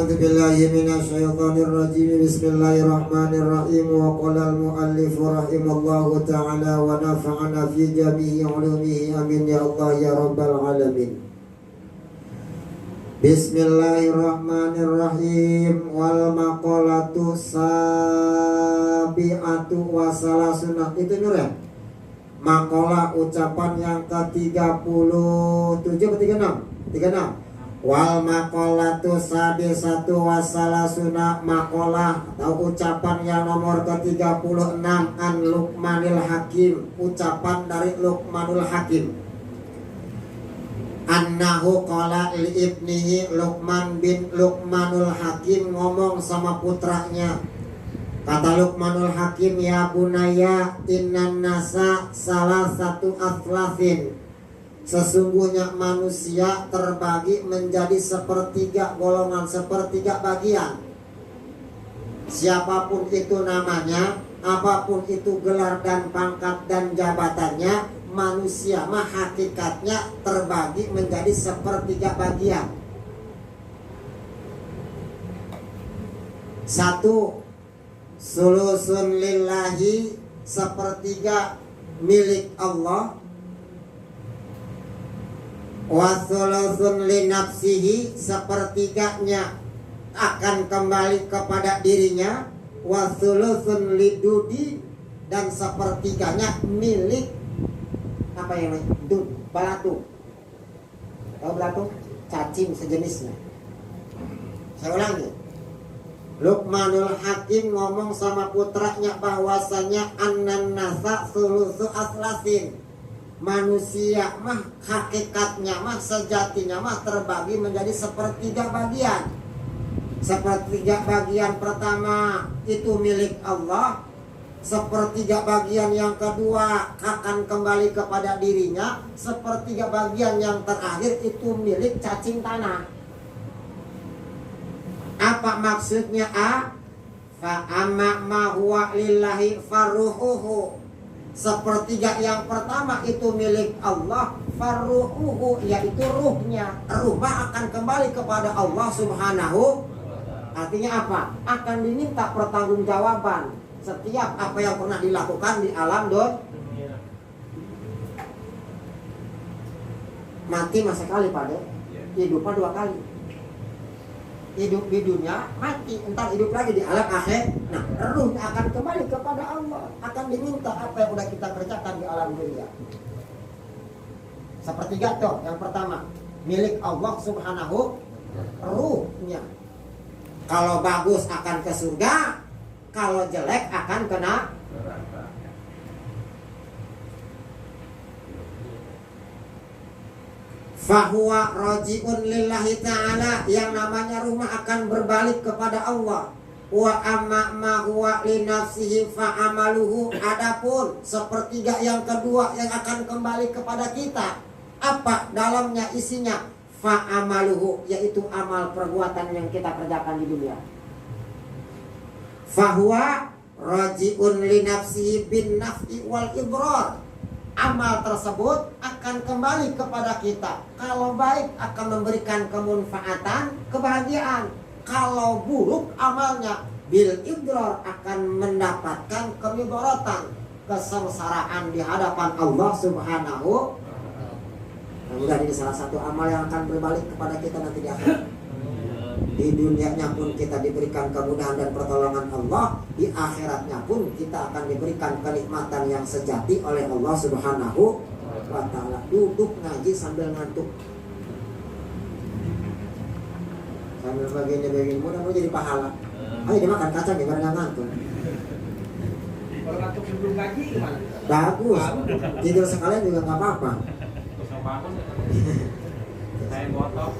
A'udzu billahi minasyaitonir rajim. Bismillahirrahmanirrahim. Wa qala al-muallif rahimallahu ta'ala wa nafa'ana fi jami'i ulumihi amin ya Allah ya rabbal alamin. Bismillahirrahmanirrahim. Wal maqalatu sabi'atu wa salasuna. Itu Nur ya? Maqalah ucapan yang ke-37 atau 36? 36. Wal maqalatu sabisatu wasalasuna, maqalah atau ucapan yang nomor ke-36 an Luqmanil Hakim, ucapan dari Luqmanul Hakim. Annahu qala li ibnihi, Luqman bin Luqmanul Hakim ngomong sama putranya. Kata Luqmanul Hakim, ya bunaya innan nasa salah satu athlafin, sesungguhnya manusia terbagi menjadi sepertiga golongan, sepertiga bagian. Siapapun itu namanya, apapun itu gelar dan pangkat dan jabatannya, manusia mah hakikatnya terbagi menjadi sepertiga bagian. Satu, sulusun lillahi, sepertiga milik Allah. Wasulusun li nafsihi, sepertiganya akan kembali kepada dirinya. Wasulusun li dudi, dan sepertiganya milik apa yang dud, balatu. Tahu balatu? Cacing sejenisnya. Saya ulangi. Luqmanul Hakim ngomong sama putranya bahwasanya annan nasa sulusu aslasin, manusia mah hakikatnya mah sejatinya mah terbagi menjadi sepertiga bagian. Sepertiga bagian pertama itu milik Allah, sepertiga bagian yang kedua akan kembali kepada dirinya, sepertiga bagian yang terakhir itu milik cacing tanah. Apa maksudnya a? Fa amma ma huwa lillahi faruhuhu, sepertiga yang pertama itu milik Allah, farruhu, yaitu ruhnya. Ruh akan kembali kepada Allah subhanahu. Artinya apa? Akan diminta pertanggungjawaban setiap apa yang pernah dilakukan di alam dunia. Mati masa kali pada, hidupnya 2 kali. Hidup di dunia, mati, entar hidup lagi di alam akhir. Nah, ruhnya akan kembali kepada Allah, akan diminta apa yang udah kita kerjakan di alam dunia. Sepertiga tuh, yang pertama milik Allah subhanahu, ruhnya. Kalau bagus akan ke surga, kalau jelek akan kena neraka. Fahuwa raji'un lillahi ta'ala, yang namanya rumah akan berbalik kepada Allah. Wa amma ma huwa li nafsihi fa'amaluhu, adapun sepertiga yang kedua yang akan kembali kepada kita, apa dalamnya isinya? Fa'amaluhu, yaitu amal perbuatan yang kita kerjakan di dunia. Fahuwa raji'un li nafsihi bin naf'i wal idrar, amal tersebut akan kembali kepada kita. Kalau baik akan memberikan kemanfaatan, kebahagiaan. Kalau buruk amalnya, bil idrar, akan mendapatkan kemudaratan, kesengsaraan di hadapan Allah subhanahu. Mudah ini salah satu amal yang akan berbalik kepada kita nanti di akhirat. Di dunianya pun kita diberikan kemudahan dan pertolongan Allah, di akhiratnya pun kita akan diberikan kenikmatan yang sejati oleh Allah subhanahu wa ta'ala. Duduk ngaji sambil ngantuk, sambil begini mudah-mudahan jadi pahala. Ayo dimakan kacang ya biar nggak ngantuk. Kalau ngantuk sebelum ngaji gimana? Bagus, tidur sekalian juga nggak apa-apa. Saya motor.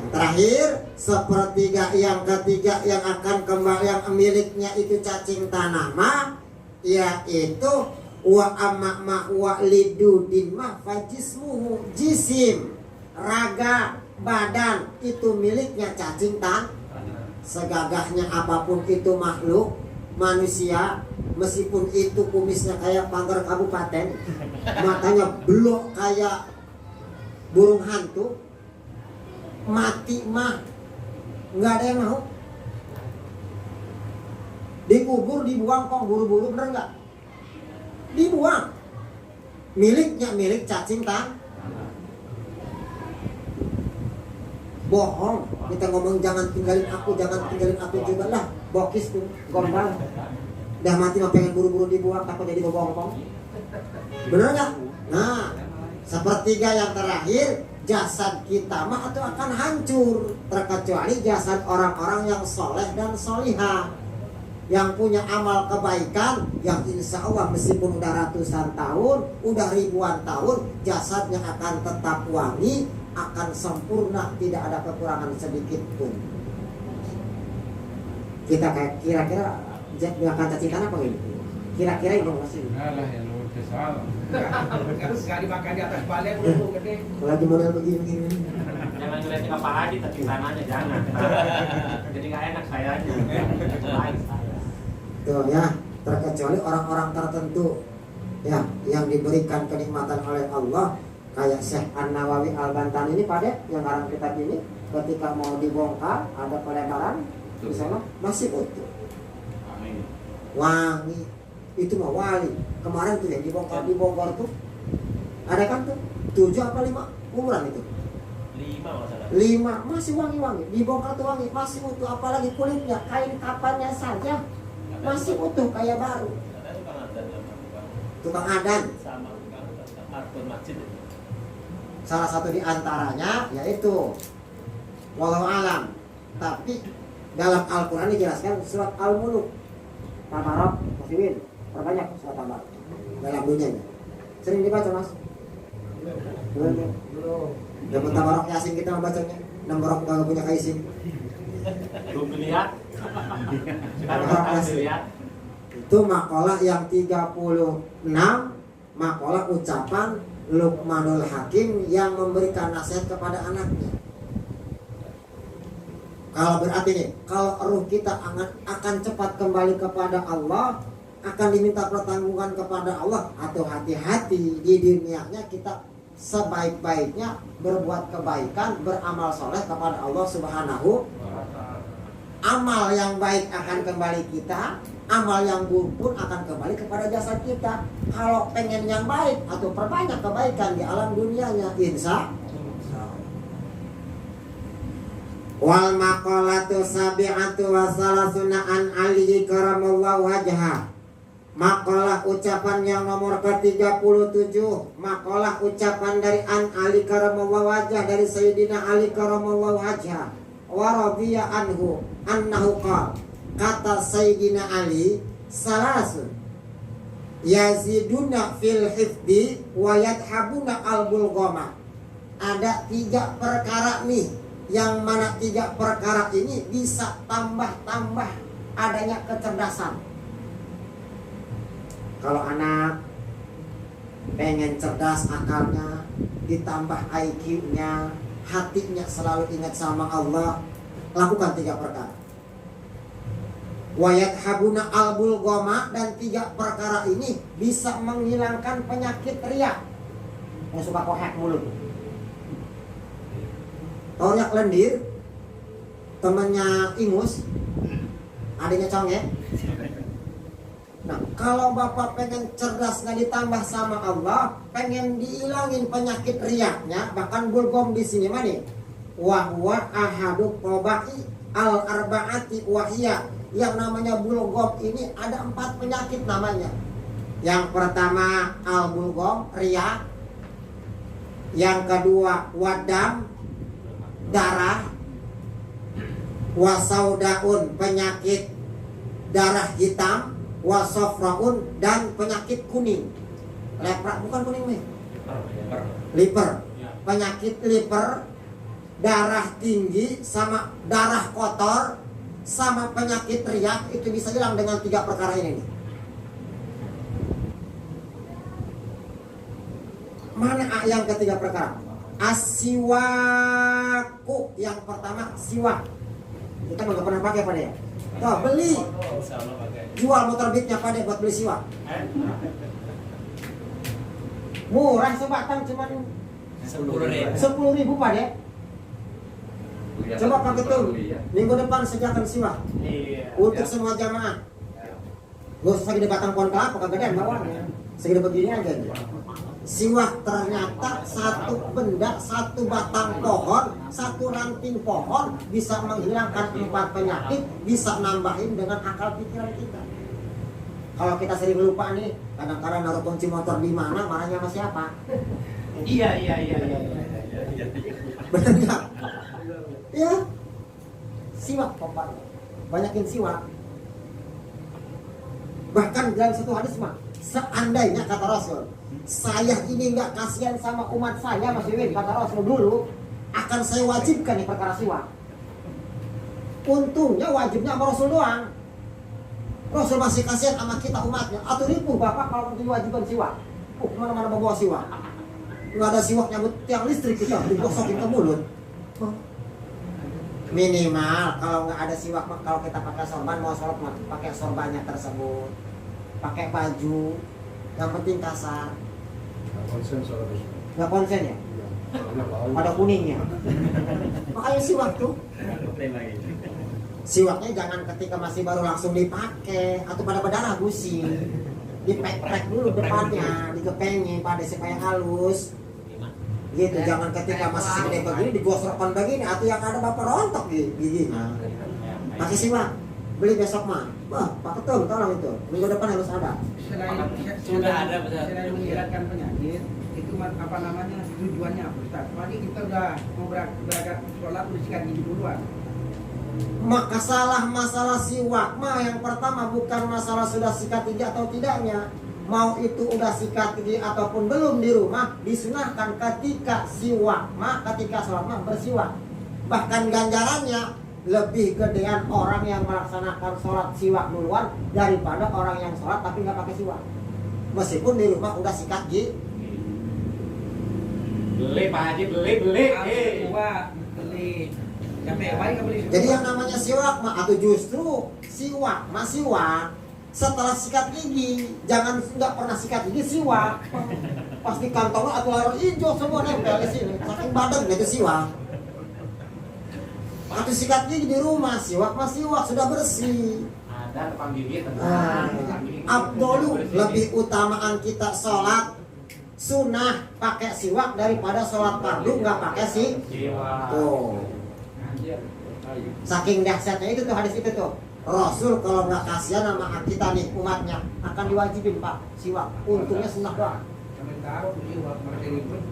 Terakhir, sepertiga yang ketiga yang akan kembali, yang miliknya itu cacing tanah mah, yaitu wa amma ma wa lidudin mah fajismuhu, jisim, raga, badan itu miliknya cacing tanah. Segagahnya apapun itu makhluk manusia, meskipun itu kumisnya kayak pagar kabupaten, matanya blok kayak burung hantu, mati mah nggak ada yang mau. Dikubur, dibuang kok buru-buru, bener nggak? Dibuang. Miliknya milik cacing tanah. Bohong. Kita ngomong jangan tinggalin aku juga lah. Bokis tuh, gombal. Dah mati mah pengen buru-buru dibuang, takut jadi bobongkong. Bener nggak? Nah, sepertiga yang terakhir, jasad kita mah atau akan hancur, terkecuali jasad orang-orang yang soleh dan solihah, yang punya amal kebaikan, yang insya Allah meskipun udah ratusan tahun, udah ribuan tahun, jasadnya akan tetap wangi, akan sempurna, tidak ada kekurangan sedikit pun. Kita kayak kira-kira akan cacing tanah apa ini? Kira-kira itu masih. Alah ya lu salah. Harus sekali makan di atas balai belum gede. Lagi model begini-begini. Jangan ngeliatin apa aja tapi tanahnya jangan. Jadi nggak enak sayanya. Baik saya. Tuh ya, terkecuali orang-orang tertentu ya yang diberikan kenikmatan oleh Allah, kayak Syekh An-Nawawi Al-Bantani ini pada yang ngarang kitab ini, ketika mau dibongkar ada pelebaran di sana masih utuh. Amin. Wangi. Itu mah wali. Kemarin tuh yang dibongkar tuh ada kan tuh 7 apa 5 umuran itu. 5 masalah. 5 masih wangi-wangi. Dibongkar tuh wangi, masih utuh, apalagi kulitnya, kain kapannya saja masih utuh kayak baru. Ada tukang adan Tukang adan. sama tukang markun masjid. Salah satu di antaranya yaitu walau alam. Tapi dalam Al-Quran dijelaskan surat Al-Muluk. Tabarok, Musiwin, perbanyak surat Tabarok dalam dunianya. Sering dibaca mas? Belum. Dapat Tabarok Yasin kita membacanya. Nomor nggak punya kaisin. Belum lihat. Sekarang Tabarok harus Yasin. lihat. Itu makalah yang 36, makalah ucapan Luqmanul Hakim yang memberikan nasihat kepada anaknya. Kalau berarti nih, kalau ruh kita akan cepat kembali kepada Allah, akan diminta pertanggungan kepada Allah, atau hati-hati di dunianya kita sebaik-baiknya berbuat kebaikan, beramal soleh kepada Allah Subhanahu. Amal yang baik akan kembali kita, amal yang buruk pun akan kembali kepada jasad kita. Kalau pengen yang baik atau perbanyak kebaikan di alam dunianya, insya wal maqalatu sabi'atu wa salasuna an alihi karamallahu wajha. Makalah ucapan yang nomor ke-37, makalah ucapan dari an Ali karamallahu wajha, dari Sayyidina Ali karamallahu wajha. Wa radhiya anhu annahu qala, kata Sayyidina Ali, salasun yaziduna fil hifdi wa yadhabuna al-bulghama. Ada 3 perkara nih, yang mana 3 perkara ini bisa tambah-tambah adanya kecerdasan. Kalau anak pengen cerdas akalnya, ditambah IQ-nya, hatinya selalu ingat sama Allah, lakukan 3 perkara. Wayat habuna al-bulghama, dan 3 perkara ini bisa menghilangkan penyakit riak yang suka kohek mulut. Toriak lendir, temannya ingus, adanya conge. Nah, kalau bapak pengen cerdas nggak ditambah sama Allah, pengen dihilangin penyakit riaknya, bahkan bulgom di sini mana? Wahwa ahadu qobai al arbaati wahia. Yang namanya bulgom ini ada 4 penyakit namanya. Yang pertama al bulgom, riak. Yang kedua wadam, darah. Wasaudaun, penyakit darah hitam. Wasofraun, dan penyakit kuning. Lepra, bukan kuning nih. Liver. Penyakit liver, darah tinggi, sama darah kotor, sama penyakit riak, itu bisa hilang dengan 3 perkara ini nih. Mana yang ketiga perkara? Asiwaku. Yang pertama siwak. Kita nggak pernah pakai pada ya. Tuh beli, jual motor beatnya pada buat beli siwak. Murah sebatang cuman 10.000 pada. Coba Pak Ketum, minggu depan sediakan siwak Iya. untuk semua jamaah. Gak usah segede batang pohon kelapa, kegedean bawahnya. Segede begini aja. Siwak ternyata satu benda, satu batang pohon, satu ranting pohon bisa menghilangkan 4 penyakit, bisa nambahin dengan akal pikiran kita. Kalau kita sering lupa nih, kadang-kadang naruh kunci motor di mana, marahnya sama siapa? Iya. Bener nggak? Ya, siwak Bapak, banyakin siwak. Bahkan dalam satu hadis mah, seandainya kata Rasul, saya ini nggak kasihan sama umat saya Mas Wiwin, kata Rasul dulu, akan saya wajibkan nih perkara siwak. Untungnya wajibnya sama Rasul doang. Rasul masih kasihan sama kita umatnya. Atau ribu Bapak kalau diwajibkan siwak. Kemana-mana bawa siwak. Nggak ada siwak nyambut tiang listrik kita, digosokin ke mulut. Minimal kalau nggak ada siwak, kalau kita pakai sorban mau sholat pakai sorbannya tersebut, pakai baju, yang penting kasar. Nggak konsen ya? Pada kuningnya. Makanya siwak tuh. Siwaknya jangan ketika masih baru langsung dipakai atau pada berdarah gusi. Dipek-pek dulu depannya, digepengin pada supaya halus. Gitu, jangan ketika masih segede begini digosokkan begini atau yang ada bapak rontok gigi. Pakai siwak, beli besok mah. Wah, Pak Ketum tolong itu. Minggu depan harus ada. Sudah ada, selain menghilangkan penyakit, itu apa namanya tujuannya apa Ustaz? Tadi kita udah mau berangkat sholat udah sikat gigi duluan. Maka masalah siwak mah yang pertama bukan masalah sudah sikat gigi atau tidaknya. Mau itu udah sikat gigi ataupun belum di rumah, disunahkan ketika siwak mah, ketika sholat mah bersiwak. Bahkan ganjarannya lebih gedean orang yang melaksanakan sholat siwak duluan daripada orang yang sholat tapi nggak pakai siwak. Meskipun di rumah udah sikat gigi. Beli Pak Haji, beli. Beli. Capek baik beli. Jadi yang namanya siwak mah atau justru siwak setelah sikat gigi, jangan nggak pernah sikat gigi siwak. Pasti kantongnya atau larut hijau semua nempel di sini, saking badan gitu siwak. Atau sikat gigi di rumah, siwak sudah bersih. Ada tukang gigi Abdolu lebih utamaan kita sholat sunnah pakai siwak daripada sholat fardu nggak pakai siwak. Tuh. Saking dahsyatnya itu tuh hadis itu tuh. Rasul kalau nggak kasihan sama kita nih umatnya akan diwajibin Pak siwak. Untungnya sunnah doang. Sampai taruh siwak mereka ribut.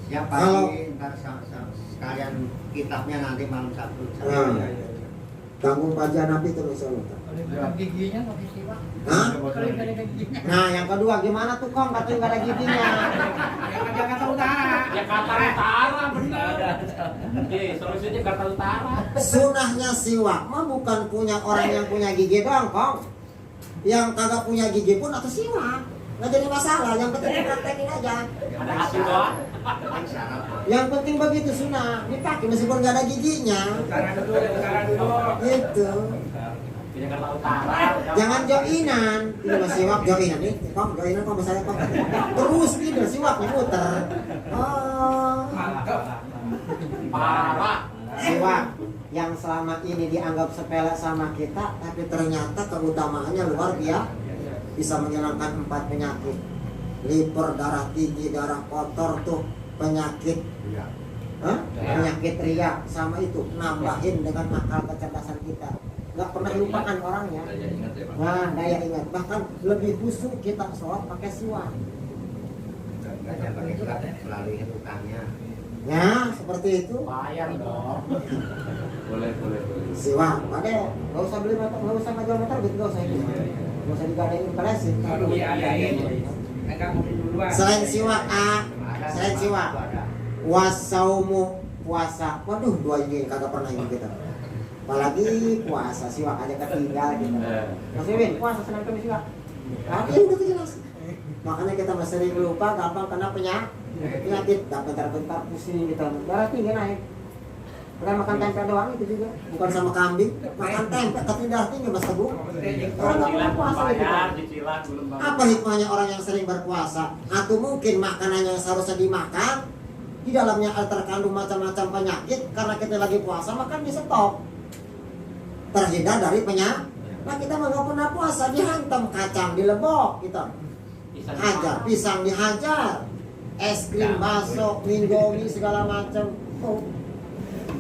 Siapa Kalau- lagi ntar sekalian kitabnya nanti malam Sabtu. Tanggung pajak Nabi tuh misalnya. Giginya pakai siwak. Hah? Kalau nggak ada giginya. Nah yang kedua gimana tuh Kong katanya nggak ada giginya. Yang Jakarta Utara. Jakarta Utara benar. Oke, solusinya Jakarta Utara. Sunahnya siwak mah bukan punya orang yang punya gigi doang Kong. Yang kagak punya gigi pun atau siwak. Nggak jadi masalah, yang penting dipraktekin aja. Ada hasil doang. Yang penting begitu sunnah, dipakai meskipun nggak ada giginya. Utara dulu. Gitu. Di Jakarta Utara. Jangan joinan, ini masih siwak joinan nih, joinan kok misalnya kok terus gitu siwaknya muter. Oh, Mantap. Parah. siwak yang selama ini dianggap sepele sama kita, tapi ternyata keutamaannya luar biasa, bisa menghilangkan 4 penyakit, liver, darah tinggi, darah kotor tuh, penyakit, penyakit riak sama itu, nambahin dengan akal kecerdasan kita. Nggak pernah dilupakan orangnya. Nah, daya ingat. Bahkan lebih khusyuk kita sholat pakai siwak. Pakai surat melalui utangnya. Ya, seperti itu. Bayar dong. Boleh. Siwak, pada nggak usah beli motor, nggak usah ngajual motor, gitu nggak usah itu. Nggak usah digadain kelesin. Kalau dia adain, enggak mungkin duluan. Selain siwak, selain siwak, wasaumu puasa. Waduh, 2 ini kagak pernah ini kita. Apalagi puasa siwak aja ketinggal gitu. Mas Wiwin, puasa senang kami siwak. Tapi udah jelas. Makanya kita masih sering lupa, gampang kena penyakit, bentar-bentar pusing gitu. Darah tinggi naik. Bukan makan tempe doang itu juga, bukan sama kambing. Makan tempe tapi darah tinggi Mas Teguh. Orang nggak pernah puasa gitu. Cicilan belum bayar. Apa hikmahnya orang yang sering berpuasa? Atau mungkin makanannya yang seharusnya dimakan di dalamnya terkandung macam-macam penyakit, karena kita lagi puasa maka di stop, terhindar dari penyakit. Nah kita nggak pernah puasa, dihantam kacang dilebok gitu, hajar pisang dihajar, es krim bakso minggomi segala macam,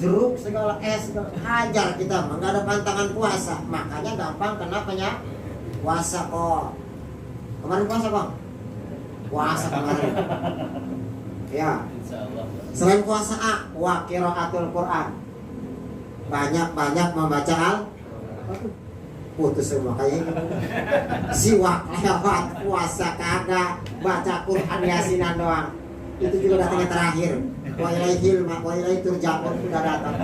jeruk segala es segala, hajar kita, nggak ada pantangan puasa, makanya gampang kena penyakit. Puasa kok kemarin puasa kok puasa kemarin ya. Selain puasa wa qiraatul Quran, banyak membaca putus semua kayaknya. Siwak lewat, puasa kagak, baca Quran yasinan doang. Itu juga datangnya terakhir. Wa ilaihil turja'un udah datang.